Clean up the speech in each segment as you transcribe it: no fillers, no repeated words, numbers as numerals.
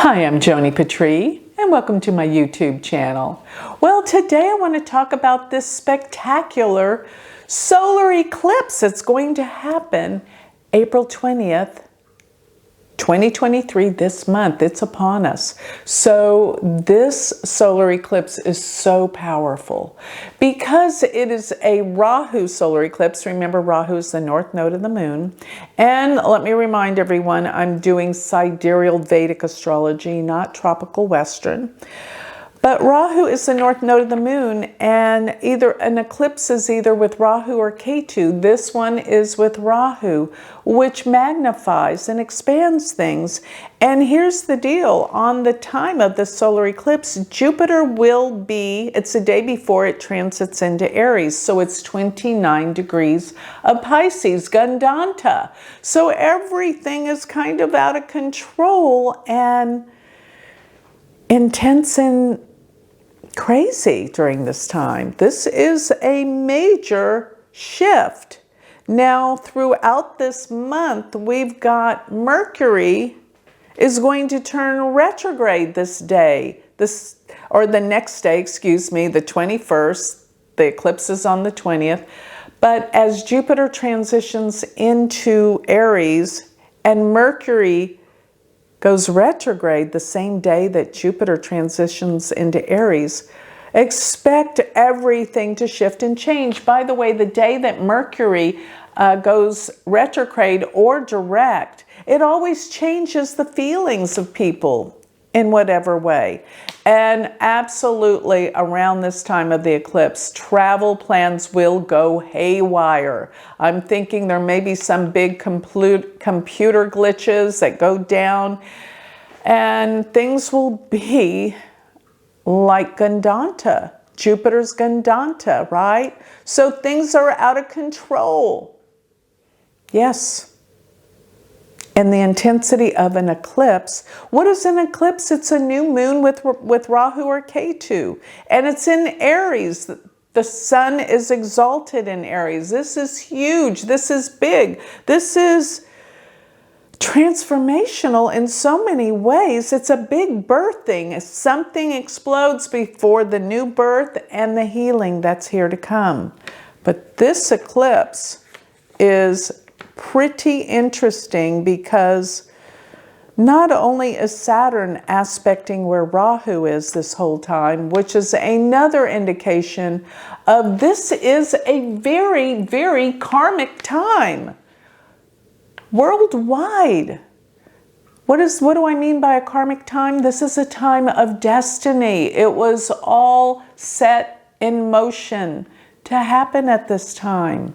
Hi, I'm Joni Patry, and welcome to my YouTube channel. Well, today I want to talk about this spectacular solar eclipse that's going to happen April 20th, 2023, this month. It's upon us. So this solar eclipse is so powerful because it is a Rahu solar eclipse. Remember, Rahu is the north node of the moon. And let me remind everyone, I'm doing sidereal Vedic astrology, not tropical Western. But Rahu is the north node of the moon, and either an eclipse is either with Rahu or Ketu. This one is with Rahu, which magnifies and expands things. And here's the deal. On the time of the solar eclipse, Jupiter will be, it's the day before it transits into Aries. So it's 29 degrees of Pisces, Gandanta. So everything is kind of out of control and intense and crazy during this time. This is a major shift. Now, throughout this month, we've got Mercury is going to turn retrograde this day, the next day, excuse me, the 21st. The eclipse is on the 20th. But as Jupiter transitions into Aries and Mercury goes retrograde the same day that Jupiter transitions into Aries, expect everything to shift and change. By the way, the day that Mercury goes retrograde or direct, it always changes the feelings of people in whatever way. And absolutely around this time of the eclipse, travel plans will go haywire. I'm thinking there may be some big computer glitches that go down, and things will be like Gandanta, Jupiter's Gandanta, right? So things are out of control. Yes. And the intensity of an eclipse. What is an eclipse? It's a new moon with Rahu or Ketu. And it's in Aries. The sun is exalted in Aries. This is huge. This is big. This is transformational in so many ways. It's a big birthing. Something explodes before the new birth and the healing that's here to come. But this eclipse is pretty interesting because not only is Saturn aspecting where Rahu is this whole time, which is another indication of this is a very, very karmic time worldwide. What do I mean by a karmic time? This is a time of destiny. It was all set in motion to happen at this time.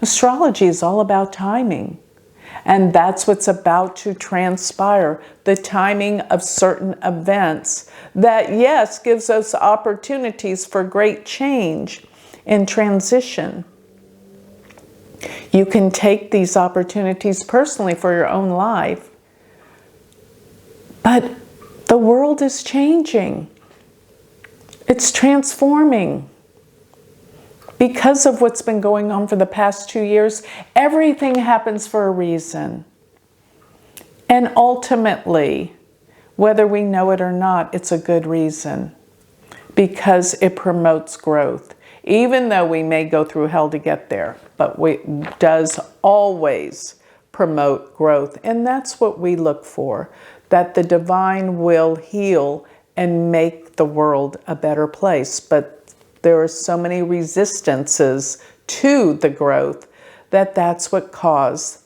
Astrology is all about timing, and that's what's about to transpire, the timing of certain events that, yes, gives us opportunities for great change and transition. You can take these opportunities personally for your own life, but the world is changing. It's transforming. Because of what's been going on for the past 2 years, everything happens for a reason. And ultimately, whether we know it or not, it's a good reason because it promotes growth. Even though we may go through hell to get there, but it does always promote growth. And that's what we look for, that the divine will heal and make the world a better place. But there are so many resistances to the growth that's what caused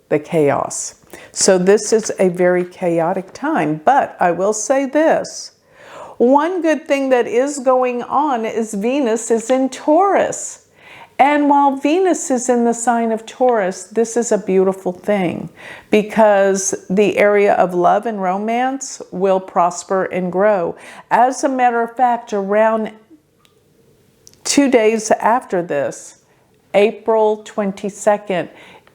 the chaos. So this is a very chaotic time. But I will say this. One good thing that is going on is Venus is in Taurus. And while Venus is in the sign of Taurus, this is a beautiful thing because the area of love and romance will prosper and grow. As a matter of fact, around 2 days after this, April 22nd,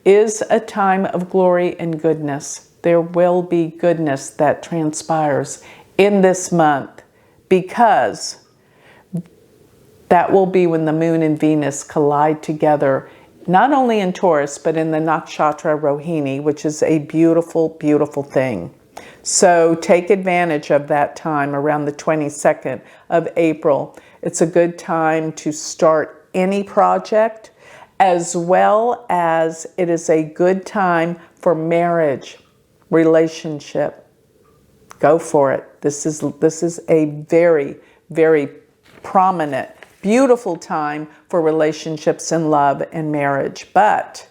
is a time of glory and goodness. There will be goodness that transpires in this month because that will be when the moon and Venus collide together, not only in Taurus, but in the nakshatra Rohini, which is a beautiful, beautiful thing. So take advantage of that time around the 22nd of April. It's a good time to start any project, as well as it is a good time for marriage, relationship. Go for it. This is a very, very prominent, beautiful time for relationships and love and marriage. But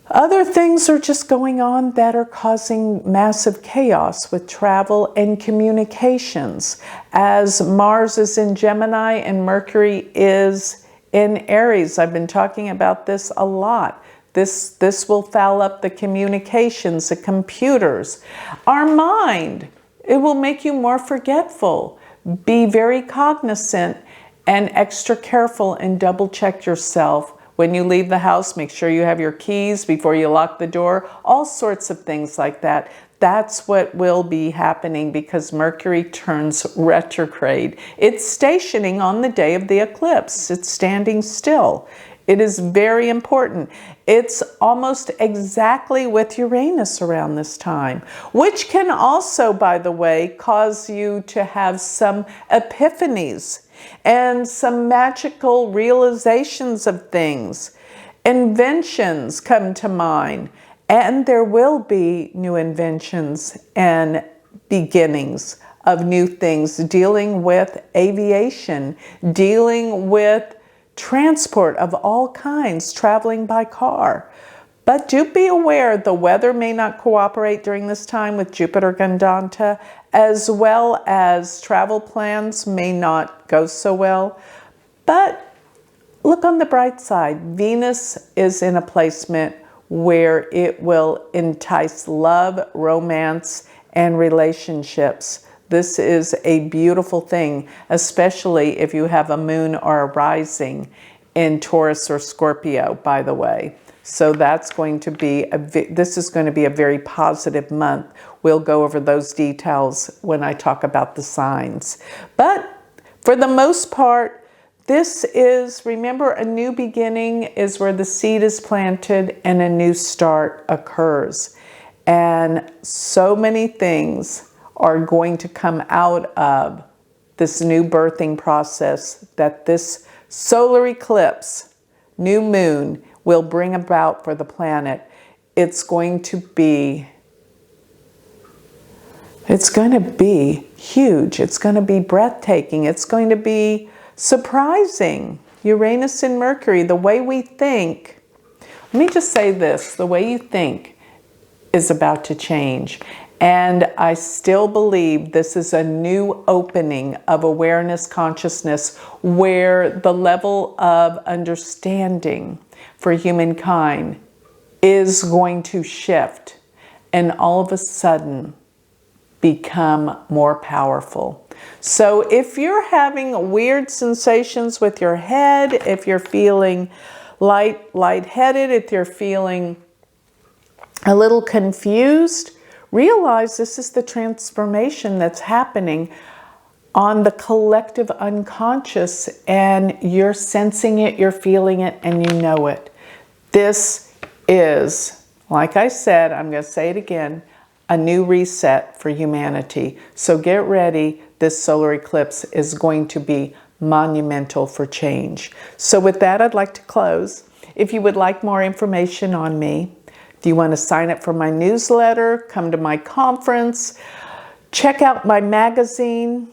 other things are just going on that are causing massive chaos with travel and communications. As Mars is in Gemini and Mercury is in Aries. I've been talking about this a lot. This will foul up the communications, the computers, our mind. It will make you more forgetful. Be very cognizant and extra careful and double check yourself. When you leave the house, make sure you have your keys before you lock the door. All sorts of things like that. That's what will be happening because Mercury turns retrograde. It's stationing on the day of the eclipse. It's standing still. It is very important. It's almost exactly with Uranus around this time, which can also, by the way, cause you to have some epiphanies and some magical realizations of things. Inventions come to mind, and there will be new inventions and beginnings of new things dealing with aviation, dealing with transport of all kinds, traveling by car. But do be aware the weather may not cooperate during this time with Jupiter Gandanta, as well as travel plans may not go so well. But look on the bright side. Venus is in a placement where it will entice love, romance, and relationships. This is a beautiful thing, especially if you have a moon or a rising in Taurus or Scorpio, by the way. So that's going to be, this is going to be a very positive month. We'll go over those details when I talk about the signs. But for the most part, this is, remember, a new beginning is where the seed is planted and a new start occurs. And so many things are going to come out of this new birthing process that this solar eclipse, new moon, will bring about for the planet. It's going to be huge. It's going to be breathtaking. It's going to be surprising. Uranus and Mercury, the way we think. Let me just say this, the way you think is about to change. And I still believe this is a new opening of awareness, consciousness, where the level of understanding for humankind is going to shift and all of a sudden become more powerful. So if you're having weird sensations with your head, if you're feeling lightheaded, if you're feeling a little confused, realize this is the transformation that's happening on the collective unconscious, and you're sensing it, you're feeling it, and you know it. This is, like I said, I'm going to say it again, a new reset for humanity. So get ready. This solar eclipse is going to be monumental for change. So with that, I'd like to close. If you would like more information on me, do you want to sign up for my newsletter, come to my conference, check out my magazine,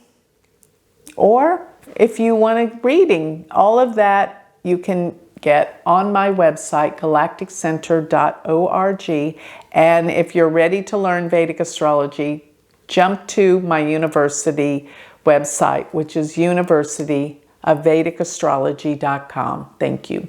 or if you want a reading, all of that you can get on my website, galacticcenter.org. And if you're ready to learn Vedic astrology, jump to my university website, which is universityofvedicastrology.com. Thank you.